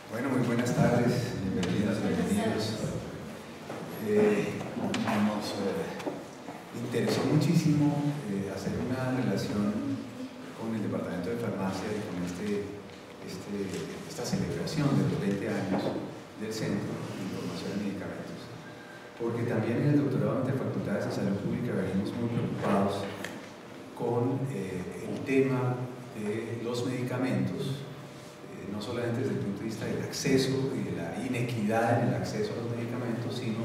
Bueno, muy buenas tardes, bienvenidas, bienvenidos. Nos interesó muchísimo hacer una relación con el Departamento de Farmacia y con esta celebración de los 20 años del Centro de Información en Medicamentos, porque también en el doctorado de Facultades de Salud Pública venimos muy preocupados con el tema de los medicamentos, no solamente desde el punto de vista del acceso y de la inequidad en el acceso a los medicamentos, sino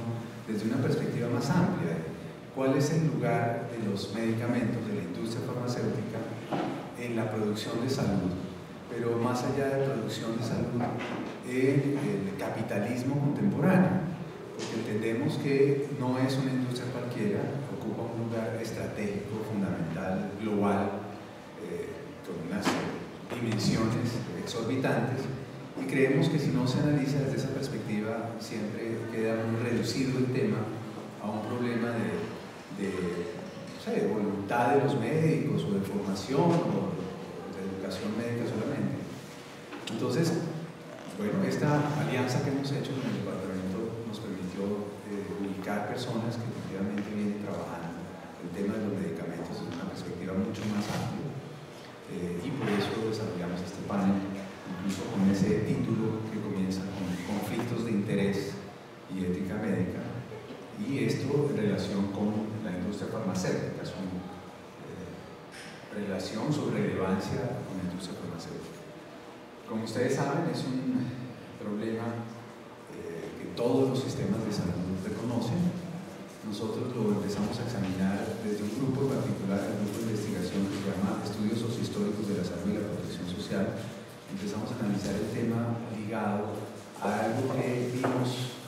desde una perspectiva más amplia. ¿Cuál es el lugar de los medicamentos, de la industria farmacéutica en la producción de salud? Pero más allá de producción de salud, en el capitalismo contemporáneo, porque entendemos que no es una industria cualquiera, ocupa un lugar estratégico, fundamental, global, con unas dimensiones exorbitantes, y creemos que si no se analiza desde esa perspectiva siempre queda muy reducido el tema a un problema de voluntad de los médicos o de formación o de educación médica solamente. Entonces, bueno, esta alianza que hemos hecho con el departamento nos permitió ubicar personas que efectivamente vienen trabajando el tema de los medicamentos desde una perspectiva mucho más amplia. Y por eso desarrollamos este panel, incluso con ese título que comienza con conflictos de interés y ética médica, y esto en relación con la industria farmacéutica, es una relación sobre relevancia con la industria farmacéutica. Como ustedes saben, es un problema que todos los sistemas de salud reconocen. Nosotros lo empezamos a examinar desde un grupo en particular, el grupo de investigación que se llama Estudios Sociohistóricos de la Salud y la Protección Social. Empezamos a analizar el tema ligado a algo que vimos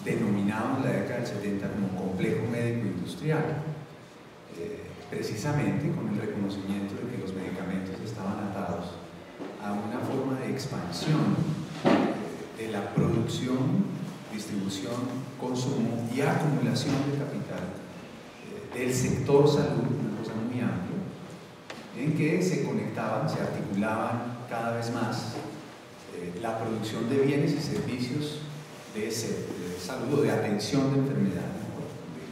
denominado en la década del 70 como complejo médico-industrial, precisamente con el reconocimiento de que los medicamentos estaban atados a una forma de expansión de la producción, distribución, consumo y acumulación de capital del sector salud, una cosa muy amplia, en que se conectaban, se articulaban cada vez más la producción de bienes y servicios de salud o de atención de enfermedades.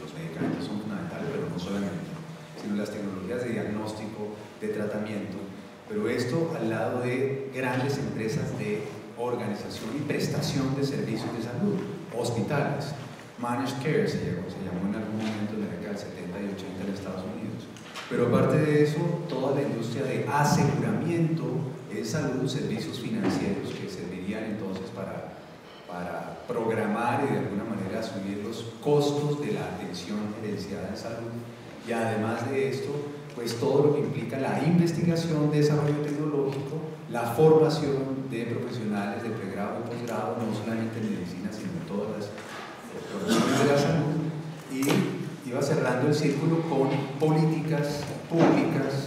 Los medicamentos son fundamentales, pero no solamente, sino las tecnologías de diagnóstico, de tratamiento, pero esto al lado de grandes empresas de organización y prestación de servicios de salud, hospitales, managed care se llamó en algún momento en la década del 70 y 80 en Estados Unidos. Pero aparte de eso, toda la industria de aseguramiento en salud, servicios financieros que servirían entonces para programar y de alguna manera asumir los costos de la atención gerenciada en salud. Y además de esto, pues todo lo que implica la investigación, desarrollo tecnológico, la formación de profesionales de pregrado y posgrado, no solamente en medicina, sino en todas las profesiones de la salud, y iba cerrando el círculo con políticas públicas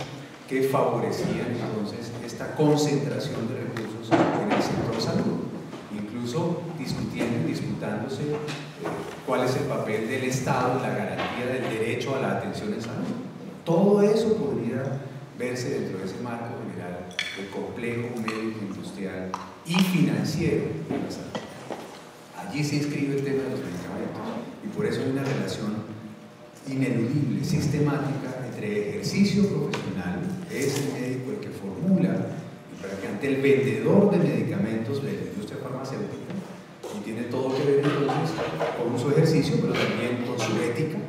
que favorecían entonces esta concentración de recursos en el sector salud, incluso discutiendo y disputándose cuál es el papel del Estado en la garantía del derecho a la atención en salud. Todo eso podría verse dentro de ese marco general del complejo médico-industrial y financiero de la salud. Allí se inscribe el tema de los medicamentos y por eso hay una relación ineludible, sistemática entre ejercicio profesional, es el médico el que formula y para que ante el vendedor de medicamentos de la industria farmacéutica, y tiene todo que ver entonces con su ejercicio, pero también con su ética,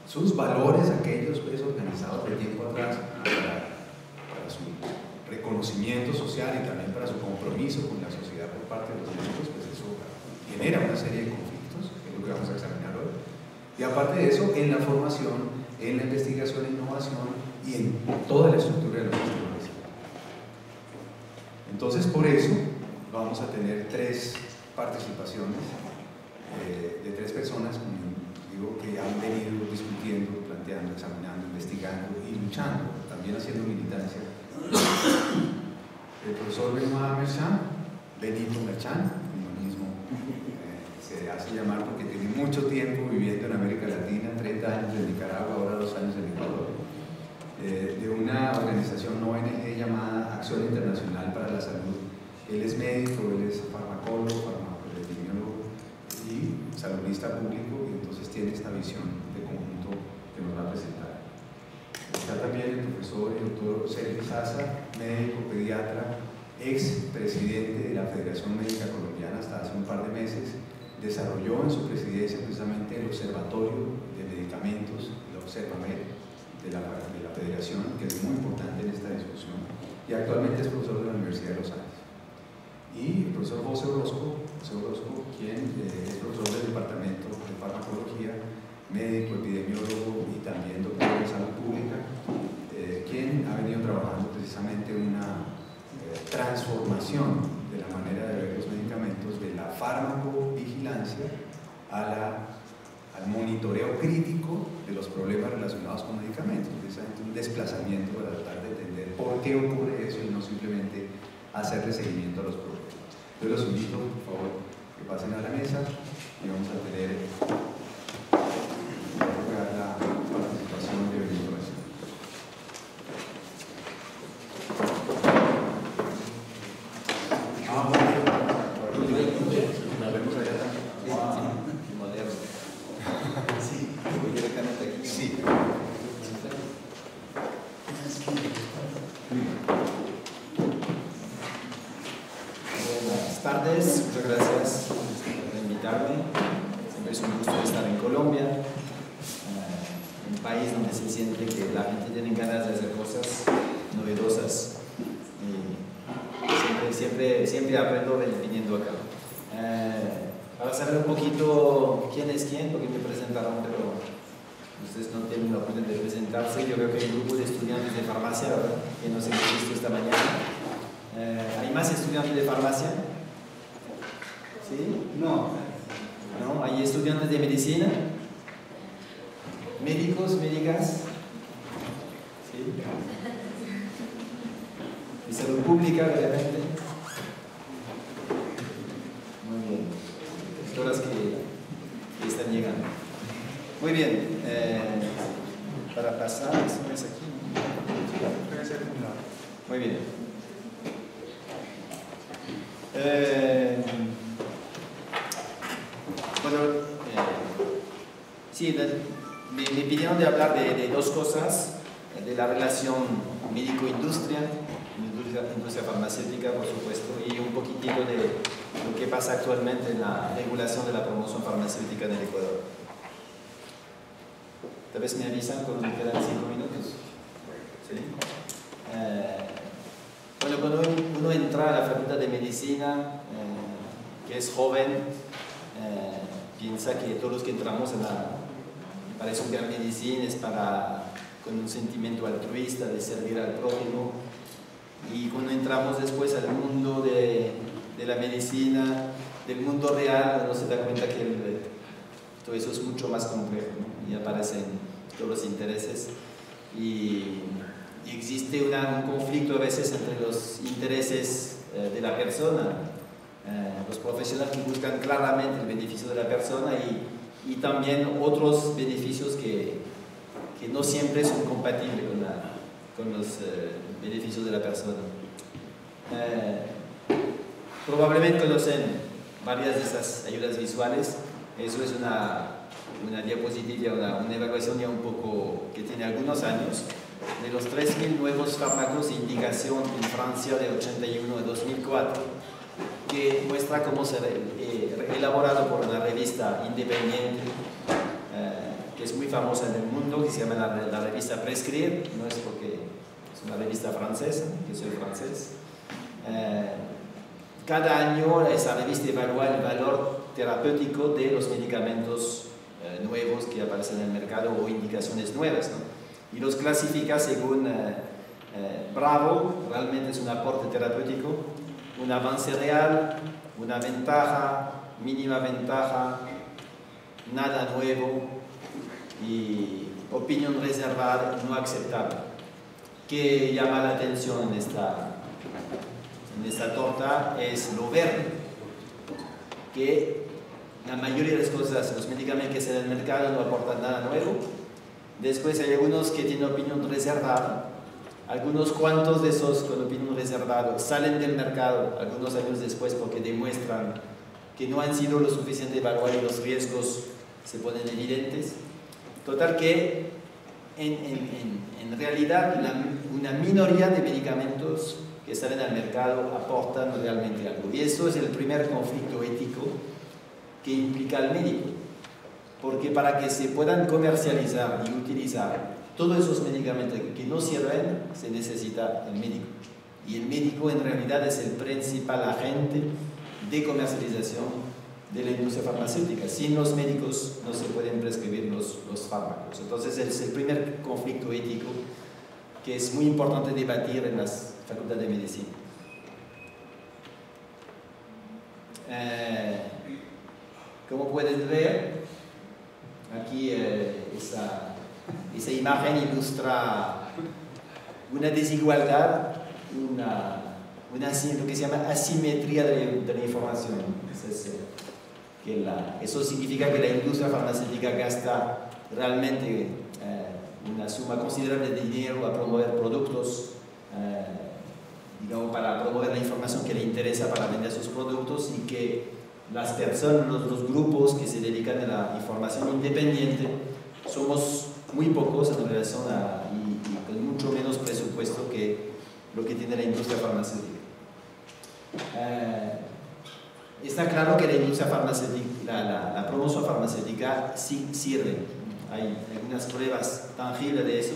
sus valores, aquellos pues organizados de tiempo atrás para su reconocimiento social y también para su compromiso con la sociedad por parte de los médicos, pues eso genera una serie de conflictos, que es lo que vamos a examinar hoy. Y aparte de eso, en la formación, en la investigación e innovación y en toda la estructura de los sistemas de salud. Entonces, por eso vamos a tener tres participaciones de tres personas, que han venido discutiendo, planteando, examinando, investigando y luchando, también haciendo militancia. El profesor Benoit Merchan, Benito Merchan, como mismo se hace llamar porque tiene mucho tiempo viviendo en América Latina, 30 años en Nicaragua, ahora 2 años en Ecuador, de una organización ONG llamada Acción Internacional para la Salud Él es médico, él es farmacólogo, farmacoepidemiólogo y saludista público, y entonces tiene esta visión de conjunto que nos va a presentar. Está también el profesor y doctor Sergio Sasa, médico pediatra, ex presidente de la Federación Médica Colombiana hasta hace un par de meses. Desarrolló en su presidencia precisamente el Observatorio de Medicamentos, la Observamed de la Federación, que es muy importante en esta discusión, y actualmente es profesor de la Universidad de Los Andes. Y el profesor José Orozco, quien es profesor del Departamento de Farmacología, médico, epidemiólogo y también doctor en salud pública, quien ha venido trabajando precisamente una transformación de la manera de ver los medicamentos, de la farmacovigilancia al monitoreo crítico de los problemas relacionados con medicamentos, precisamente un desplazamiento para tratar de entender por qué ocurre eso y no simplemente hacerle seguimiento a los problemas. Yo los invito, por favor, que pasen a la mesa y vamos a tener la participación de Benito García. Nos vemos allá también. Sí, voy directamente aquí. Sí. Buenas tardes, muchas gracias por invitarme. Siempre es un gusto estar en Colombia, un país donde se siente que la gente tiene ganas de hacer cosas novedosas. Siempre aprendo viniendo acá. Para saber un poquito quién es quién, porque me presentaron, pero ustedes no tienen la oportunidad de presentarse. Yo creo que hay un grupo de estudiantes de farmacia, ¿verdad?, que nos hemos visto esta mañana. ¿Hay más estudiantes de farmacia? ¿Sí? No. ¿No? ¿Hay estudiantes de medicina? ¿Médicos, médicas? ¿Sí? ¿De salud pública, obviamente? Muy bien. Doctoras que están llegando. Muy bien. Para pasar, ¿eso es aquí? Muy bien. Sí, me pidieron de hablar de dos cosas, de la relación médico-industria, industria farmacéutica, por supuesto, y un poquitito de lo que pasa actualmente en la regulación de la promoción farmacéutica en el Ecuador. Tal vez me avisan cuando me quedan 5 minutos. ¿Sí? Bueno, cuando uno entra a la Facultad de Medicina, que es joven, piensa que todos los que entramos para estudiar medicina es con un sentimiento altruista de servir al prójimo, y cuando entramos después al mundo de la medicina, del mundo real, uno se da cuenta que todo eso es mucho más complejo, ¿no? Y aparecen todos los intereses y existe un conflicto a veces entre los intereses de la persona, los profesionales que buscan claramente el beneficio de la persona y también otros beneficios que no siempre son compatibles con los beneficios de la persona. Probablemente conocen varias de esas ayudas visuales. Eso es una diapositiva, una evaluación ya un poco que tiene algunos años, de los 3.000 nuevos fármacos de indicación en Francia de 81 a 2004, que muestra cómo se elaborado por una revista independiente que es muy famosa en el mundo, que se llama la revista Prescrire. No es porque es una revista francesa, yo soy francés. Cada año esa revista evalúa el valor terapéutico de los medicamentos nuevos que aparecen en el mercado o indicaciones nuevas, ¿no? Y los clasifica según bravo, realmente es un aporte terapéutico, un avance real, una ventaja, mínima ventaja, nada nuevo y opinión reservada, no aceptable. ¿Qué llama la atención en esta torta? Es lo verde, que la mayoría de las cosas, los medicamentos que están en el mercado no aportan nada nuevo. Después hay algunos que tienen opinión reservada, algunos cuantos de esos con opinión preservado, salen del mercado algunos años después porque demuestran que no han sido lo suficiente evaluados y los riesgos se ponen evidentes. Total que en realidad una minoría de medicamentos que salen al mercado aportan realmente algo. Y eso es el primer conflicto ético que implica al médico. Porque para que se puedan comercializar y utilizar todos esos medicamentos que no sirven, se necesita el médico. Y el médico en realidad es el principal agente de comercialización de la industria farmacéutica. Sin los médicos no se pueden prescribir los fármacos. Entonces es el primer conflicto ético que es muy importante debatir en las facultades de medicina. Como pueden ver, aquí esa imagen ilustra una desigualdad, lo que se llama asimetría de la información. Eso significa que la industria farmacéutica gasta realmente una suma considerable de dinero a promover productos, digamos, para promover la información que le interesa para vender sus productos, y que las personas, los grupos que se dedican a la información independiente, somos muy pocos en relación y con mucho menos presupuesto que lo que tiene la industria farmacéutica. Está claro que la industria farmacéutica, la promoción farmacéutica sí sirve. Hay algunas pruebas tangibles de eso,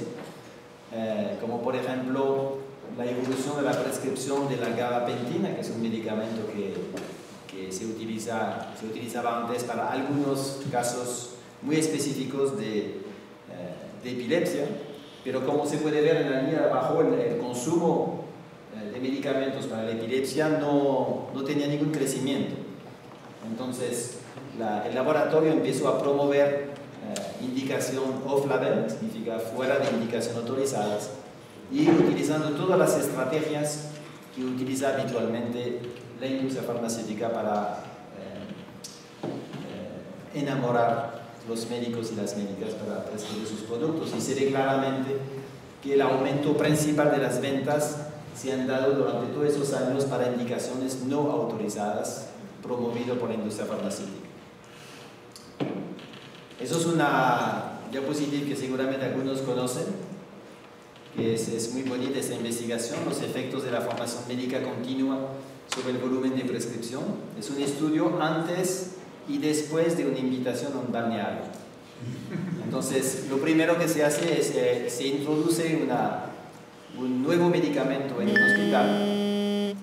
como por ejemplo la evolución de la prescripción de la gabapentina, que es un medicamento que se utilizaba antes para algunos casos muy específicos de epilepsia, pero como se puede ver en la línea de abajo, el consumo de medicamentos para la epilepsia no tenía ningún crecimiento. Entonces el laboratorio empezó a promover indicación off-label, significa fuera de indicación autorizadas, y utilizando todas las estrategias que utiliza habitualmente la industria farmacéutica para enamorar los médicos y las médicas para prescribir sus productos. Y se ve claramente que el aumento principal de las ventas se han dado durante todos esos años para indicaciones no autorizadas, promovido por la industria farmacéutica. Eso es una diapositiva que seguramente algunos conocen, que es muy bonita esta investigación, los efectos de la formación médica continua sobre el volumen de prescripción. Es un estudio antes y después de una invitación a un balneario. Entonces, lo primero que se hace es se introduce un nuevo medicamento en un hospital,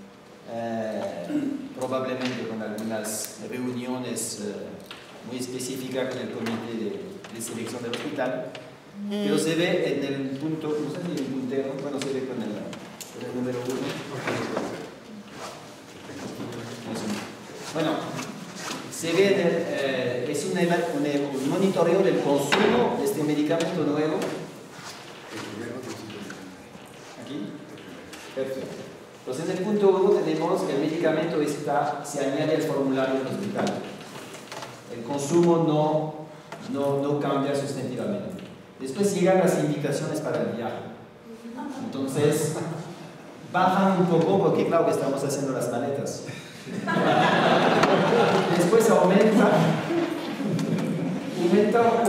probablemente con algunas reuniones muy específicas con el comité de selección del hospital, pero se ve en el punto, no sé si el puntero, bueno, se ve con el número 1. Bueno, se ve es un monitoreo del consumo de este medicamento nuevo. Aquí. Perfecto. Entonces en el punto 1 tenemos que el medicamento se añade al formulario del hospital. El consumo no cambia sustantivamente. Después llegan las indicaciones para el viaje. Entonces bajan un poco porque claro que estamos haciendo las maletas. Después aumenta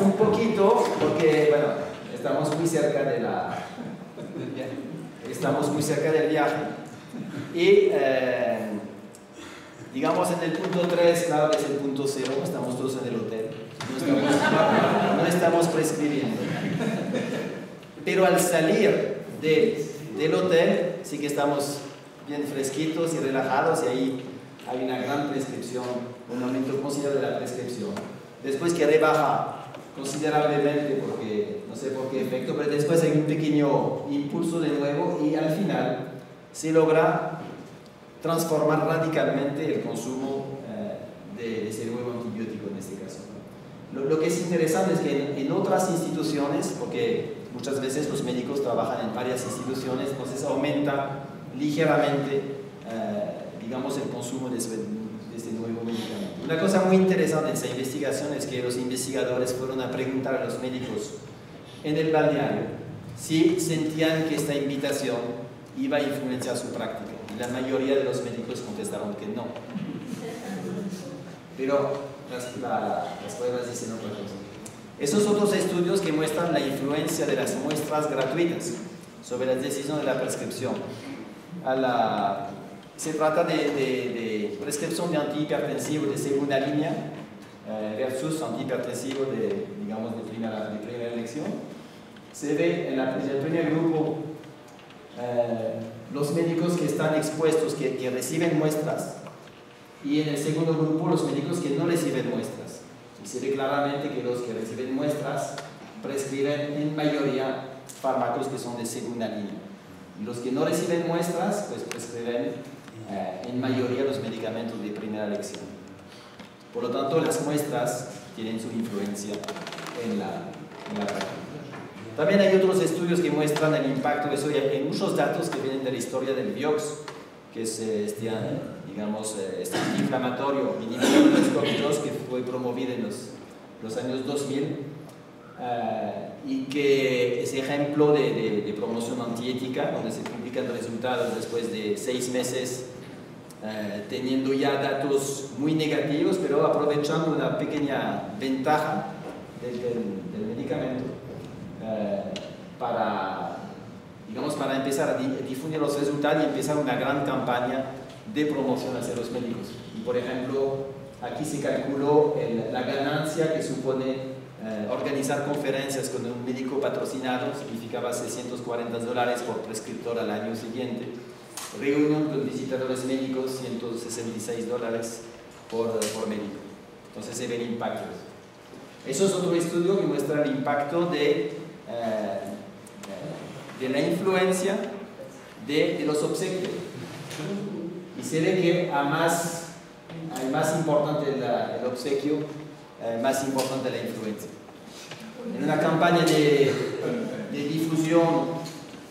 un poquito porque bueno, estamos muy cerca del viaje y digamos en el punto 3, claro que es el punto 0, estamos todos en el hotel, no estamos prescribiendo, pero al salir del hotel sí que estamos bien fresquitos y relajados, y ahí hay una gran prescripción, un aumento considerable de la prescripción. Después que rebaja considerablemente, porque no sé por qué efecto, pero después hay un pequeño impulso de nuevo y al final se logra transformar radicalmente el consumo de ese nuevo antibiótico en este caso. Lo que es interesante es que en otras instituciones, porque muchas veces los médicos trabajan en varias instituciones, entonces aumenta ligeramente digamos el consumo de este nuevo medicamento. Una cosa muy interesante de esa investigación es que los investigadores fueron a preguntar a los médicos en el balneario si sentían que esta invitación iba a influenciar su práctica. Y la mayoría de los médicos contestaron que no. Pero las pruebas dicen otra cosa. Esos otros estudios que muestran la influencia de las muestras gratuitas sobre la decisión de la prescripción. Se trata de prescripción de antihipertensivo de segunda línea versus antihipertensivo de primera elección. Se ve en el primer grupo los médicos que están expuestos, que reciben muestras, y en el segundo grupo los médicos que no reciben muestras. Y se ve claramente que los que reciben muestras prescriben en mayoría fármacos que son de segunda línea. Y los que no reciben muestras, pues prescriben en mayoría los medicamentos de primera elección. Por lo tanto, las muestras tienen su influencia en la práctica. También hay otros estudios que muestran el impacto de eso, y hay muchos datos que vienen de la historia del Vioxx, que es este antiinflamatorio inhibidor de SCOX-2 que fue promovido en los años 2000 y que es ejemplo de promoción antiética, donde se publican resultados después de 6 meses teniendo ya datos muy negativos, pero aprovechando una pequeña ventaja del medicamento para empezar a difundir los resultados y empezar una gran campaña de promoción hacia los médicos. Y por ejemplo, aquí se calculó la ganancia que supone organizar conferencias con un médico patrocinado, significaba $640 por prescriptor al año siguiente. Reunión con visitadores médicos, $166 por médico. Entonces se ve el impacto. Eso es otro estudio que muestra el impacto de la influencia de los obsequios. Y se ve que más importante el obsequio, más importante la influencia. En una campaña de difusión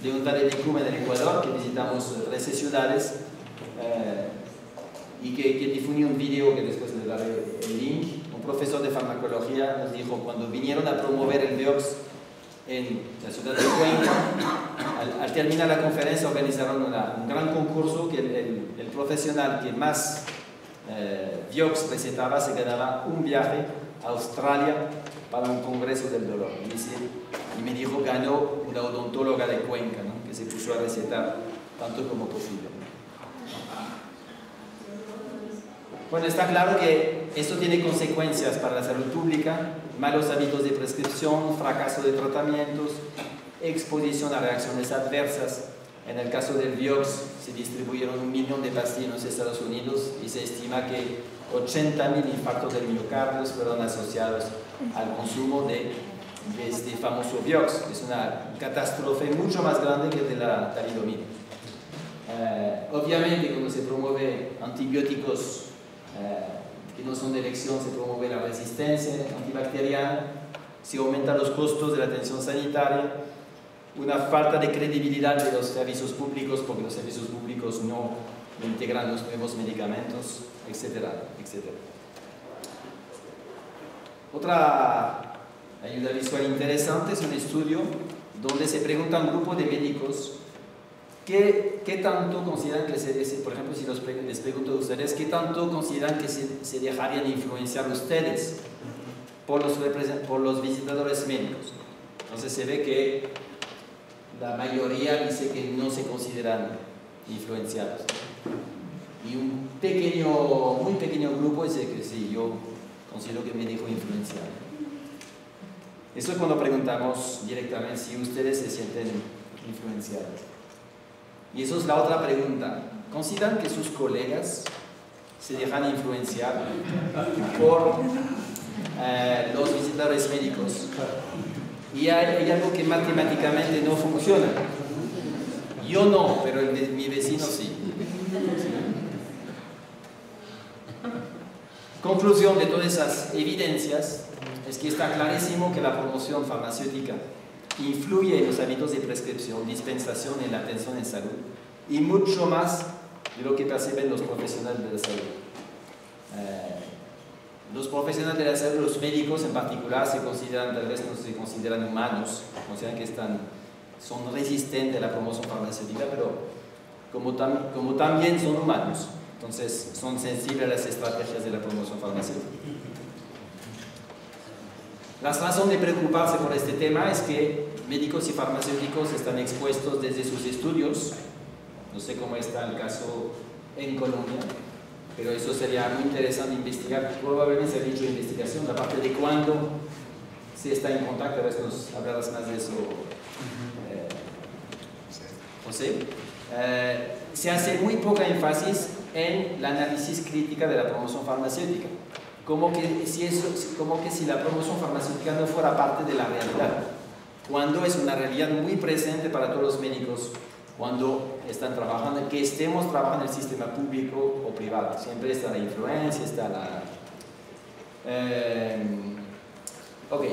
de un Tademecum en el Ecuador, que visitamos 13 ciudades, y que difundió un video que después le daré el link. Un profesor de farmacología nos dijo, cuando vinieron a promover el Vioxx en la ciudad de Cuenca, al terminar la conferencia organizaron un gran concurso que el profesional que más Vioxx recetaba se ganaba un viaje a Australia para un congreso del dolor. Y me dijo, ganó una odontóloga de Cuenca, ¿no?, que se puso a recetar tanto como posible. Bueno, está claro que esto tiene consecuencias para la salud pública: malos hábitos de prescripción, fracaso de tratamientos, exposición a reacciones adversas. En el caso del Vioxx se distribuyeron 1 millón de pastillas en Estados Unidos y se estima que 80.000 infartos del miocardio fueron asociados al consumo de este famoso Vioxx. Es una catástrofe mucho más grande que el de la talidomida. Obviamente, cuando se promueve antibióticos que no son de elección, se promueve la resistencia antibacteriana, se aumentan los costos de la atención sanitaria, una falta de credibilidad de los servicios públicos, porque los servicios públicos no integran los nuevos medicamentos, etcétera, etcétera. Otra ayuda visual interesante es un estudio donde se pregunta a un grupo de médicos ¿qué tanto consideran que por ejemplo, si les pregunto a ustedes, ¿qué tanto consideran que se dejarían influenciar ustedes por los visitadores médicos? Entonces se ve que la mayoría dice que no se consideran influenciados. Y un muy pequeño grupo dice que sí, yo considero que me dejo influenciar. Eso es cuando preguntamos directamente si ustedes se sienten influenciados. Y eso es la otra pregunta. ¿Consideran que sus colegas se dejan influenciar por los visitadores médicos? Y hay algo que matemáticamente no funciona. Yo no, pero mi vecino sí. Conclusión de todas esas evidencias es que está clarísimo que la promoción farmacéutica influye en los hábitos de prescripción, dispensación y la atención en salud, y mucho más de lo que perciben los profesionales de la salud. Los profesionales de la salud, los médicos en particular, tal vez no se consideran humanos, consideran que son resistentes a la promoción farmacéutica, pero como también son humanos. Entonces, son sensibles a las estrategias de la promoción farmacéutica. La razón de preocuparse por este tema es que médicos y farmacéuticos están expuestos desde sus estudios. No sé cómo está el caso en Colombia, pero eso sería muy interesante investigar. Probablemente se ha dicho investigación, la parte de cuándo se está en contacto. A veces nos hablarás más de eso, José. Se hace muy poca énfasis en el análisis crítica de la promoción farmacéutica, como que si la promoción farmacéutica no fuera parte de la realidad, cuando es una realidad muy presente para todos los médicos cuando están trabajando, que estemos trabajando en el sistema público o privado. Siempre está la influencia, está la...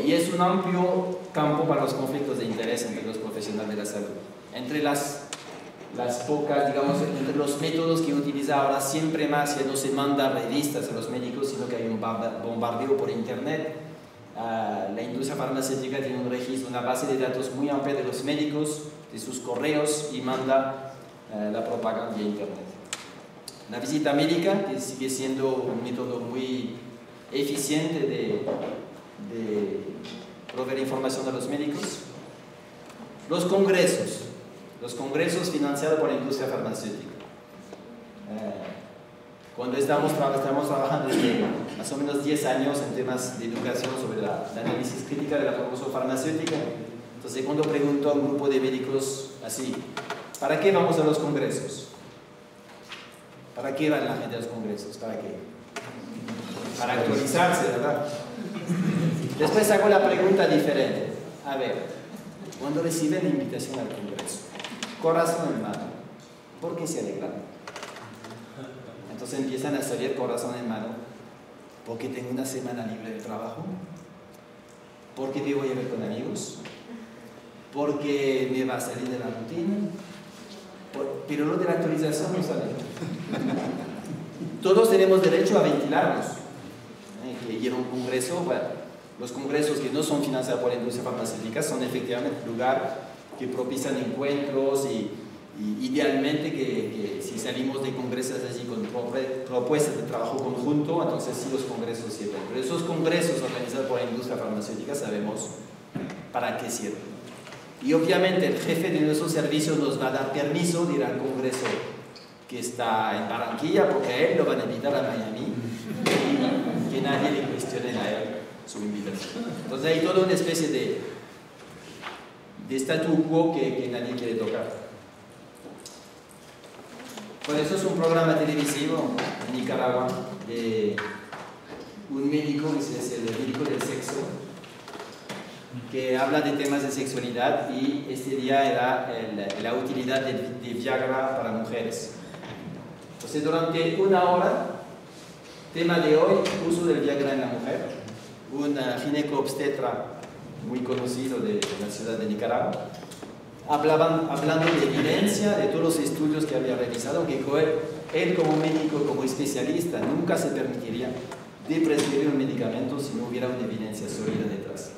y es un amplio campo para los conflictos de interés entre los profesionales de la salud. Entre las pocas, digamos, entre los métodos que utiliza ahora siempre más, ya no se manda revistas a los médicos, sino que hay un bombardeo por internet. La industria farmacéutica tiene un registro, una base de datos muy amplia de los médicos, de sus correos, y manda la propaganda vía internet. La visita médica, que sigue siendo un método muy eficiente de proveer información a los médicos. Los congresos financiados por la industria farmacéutica. Cuando estamos trabajando desde más o menos 10 años en temas de educación sobre el análisis crítica de la promoción farmacéutica, entonces cuando pregunto a un grupo de médicos así, ¿para qué vamos a los congresos? ¿Para qué va la gente a los congresos? ¿Para qué? Para actualizarse, ¿verdad? Después hago la pregunta diferente. A ver, cuando reciben la invitación al congreso, corazón en mano, ¿por qué se alegran? Entonces empiezan a salir corazón en mano, porque tengo una semana libre de trabajo, porque me voy a ver con amigos, porque me va a salir de la rutina, pero lo de la actualización no sale. Todos tenemos derecho a ventilarnos. Que ir a un congreso, bueno, los congresos que no son financiados por la industria farmacéutica son efectivamente un lugar que propician encuentros y idealmente que si salimos de congresos así con propuestas de trabajo conjunto, entonces sí los congresos sirven. Pero esos congresos organizados por la industria farmacéutica sabemos para qué sirven. Y obviamente el jefe de nuestro servicio nos va a dar permiso de ir al congreso que está en Barranquilla, porque a él lo van a invitar a Miami y que nadie le cuestione a él su invitación. Entonces hay toda una especie de statu quo que nadie quiere tocar. Por eso es un programa televisivo en Nicaragua de un médico, que es el médico del sexo, que habla de temas de sexualidad, y este día era la utilidad de Viagra para mujeres. Entonces durante una hora, tema de hoy, uso del Viagra en la mujer, un gineco-obstetra muy conocido de la ciudad de Nicaragua, hablando de evidencia de todos los estudios que había realizado, que él como médico, como especialista, nunca se permitiría de prescribir un medicamento si no hubiera una evidencia sólida detrás.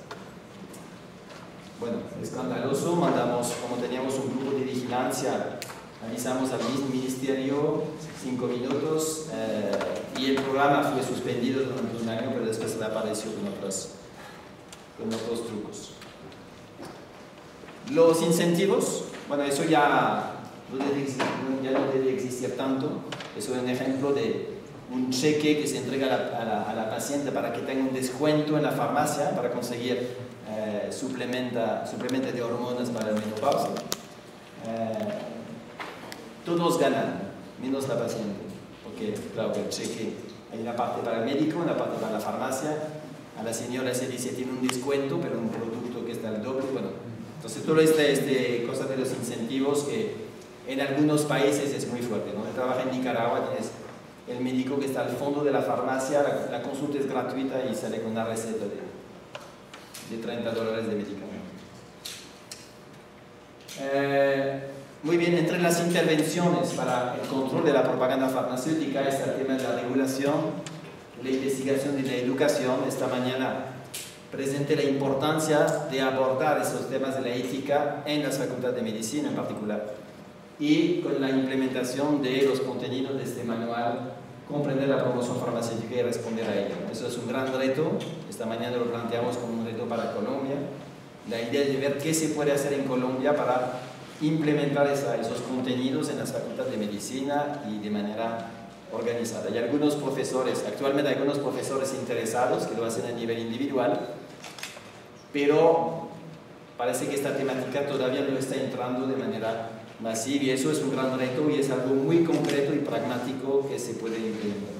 Bueno, escandaloso, mandamos, como teníamos un grupo de vigilancia, avisamos al ministerio 5 minutos y el programa fue suspendido durante un año, pero después reapareció con otros trucos. Los incentivos, bueno, eso ya no debe existir tanto. Eso es un ejemplo de un cheque que se entrega a la paciente para que tenga un descuento en la farmacia para conseguir suplementos de hormonas para la menopausia. Todos ganan, menos la paciente, porque claro que el cheque, hay una parte para el médico, una parte para la farmacia. A la señora se dice tiene un descuento, pero un producto que está al doble. Bueno, entonces toda esta cosa de los incentivos que en algunos países es muy fuerte, ¿no? Trabaja en Nicaragua, tienes el médico que está al fondo de la farmacia, la consulta es gratuita y sale con una receta de $30 de medicamento. Muy bien, entre las intervenciones para el control de la propaganda farmacéutica está el tema de la regulación, la investigación y la educación. Esta mañana presenté la importancia de abordar esos temas de la ética en las facultades de medicina en particular. y con la implementación de los contenidos de este manual, comprender la promoción farmacéutica y responder a ella. Eso es un gran reto. Esta mañana lo planteamos como un reto para Colombia. La idea es de ver qué se puede hacer en Colombia para implementar esos contenidos en las facultades de medicina y de manera organizada. Hay algunos profesores, actualmente hay algunos profesores interesados que lo hacen a nivel individual, pero parece que esta temática todavía no está entrando de manera masiva y eso es un gran reto y es algo muy concreto y pragmático que se puede implementar.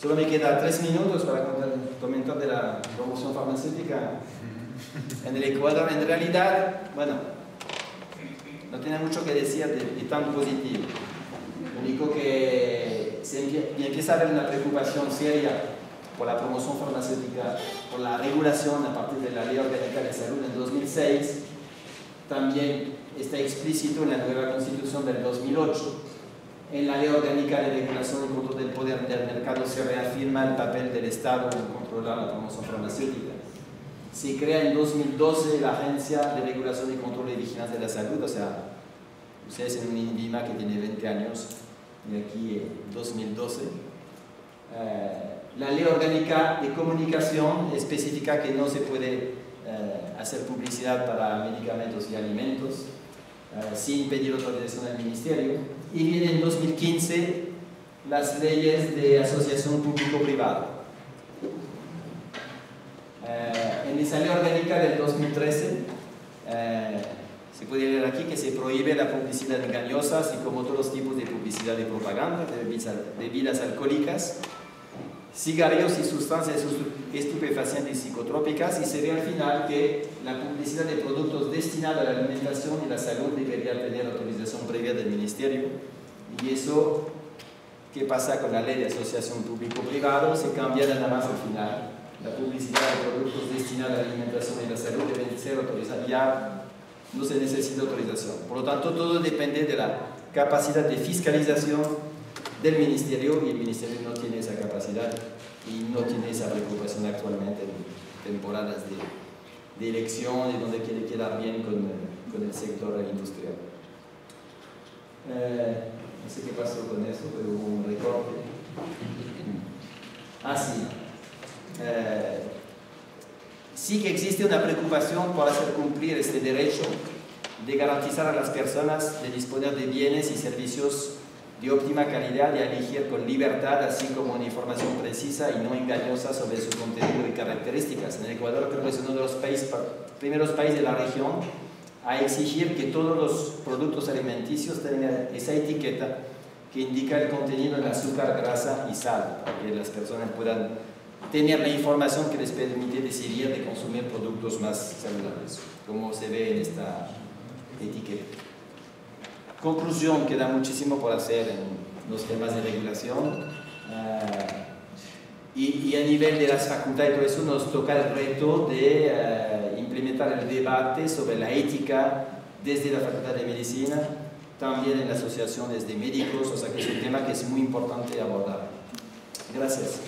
Solo me quedan 3 minutos para comentar de la promoción farmacéutica en el Ecuador. En realidad, bueno, no tiene mucho que decir de tan positivo. Lo único que se empieza a haber una preocupación seria por la promoción farmacéutica, por la regulación a partir de la Ley Orgánica de Salud en 2006, también está explícito en la nueva Constitución del 2008. En la Ley Orgánica de Regulación y Control del Poder del Mercado se reafirma el papel del Estado en controlar la promoción farmacéutica. Se crea en 2012 la Agencia de Regulación y Control y Vigilancia de la Salud, o sea, ustedes en un INVIMA que tiene 20 años, y aquí 2012. La Ley Orgánica de Comunicación especifica que no se puede hacer publicidad para medicamentos y alimentos sin pedir autorización al Ministerio. Y viene en 2015 las leyes de asociación público-privada. En esa Ley Orgánica del 2013 se puede leer aquí que se prohíbe la publicidad engañosa, así como todos los tipos de publicidad y propaganda de bebidas alcohólicas, cigarrillos y sustancias estupefacientes y psicotrópicas, y se ve al final que la publicidad de productos destinados a la alimentación y la salud debería tener autorización previa del Ministerio. Y eso, ¿qué pasa con la ley de asociación público-privado? Se cambia nada más al final. La publicidad de productos destinados a la alimentación y la salud debe ser autorizada, ya no se necesita autorización. Por lo tanto, todo depende de la capacidad de fiscalización del Ministerio, y el Ministerio no tiene esa capacidad y no tiene esa preocupación actualmente en temporadas de elección y donde quiere quedar bien con el sector industrial. No sé qué pasó con eso, pero hubo un recorte. Sí. Sí que existe una preocupación por hacer cumplir este derecho de garantizar a las personas de disponer de bienes y servicios de óptima calidad y a elegir con libertad, así como una información precisa y no engañosa sobre su contenido y características. En el Ecuador creo que es uno de los primeros países de la región a exigir que todos los productos alimenticios tengan esa etiqueta que indica el contenido en azúcar, grasa y sal, para que las personas puedan tener la información que les permite decidir de consumir productos más saludables, como se ve en esta etiqueta. Conclusión, queda muchísimo por hacer en los temas de regulación y a nivel de las facultades y todo eso nos toca el reto de implementar el debate sobre la ética desde la Facultad de Medicina, también en las asociaciones de médicos, o sea que es un tema que es muy importante abordar. Gracias.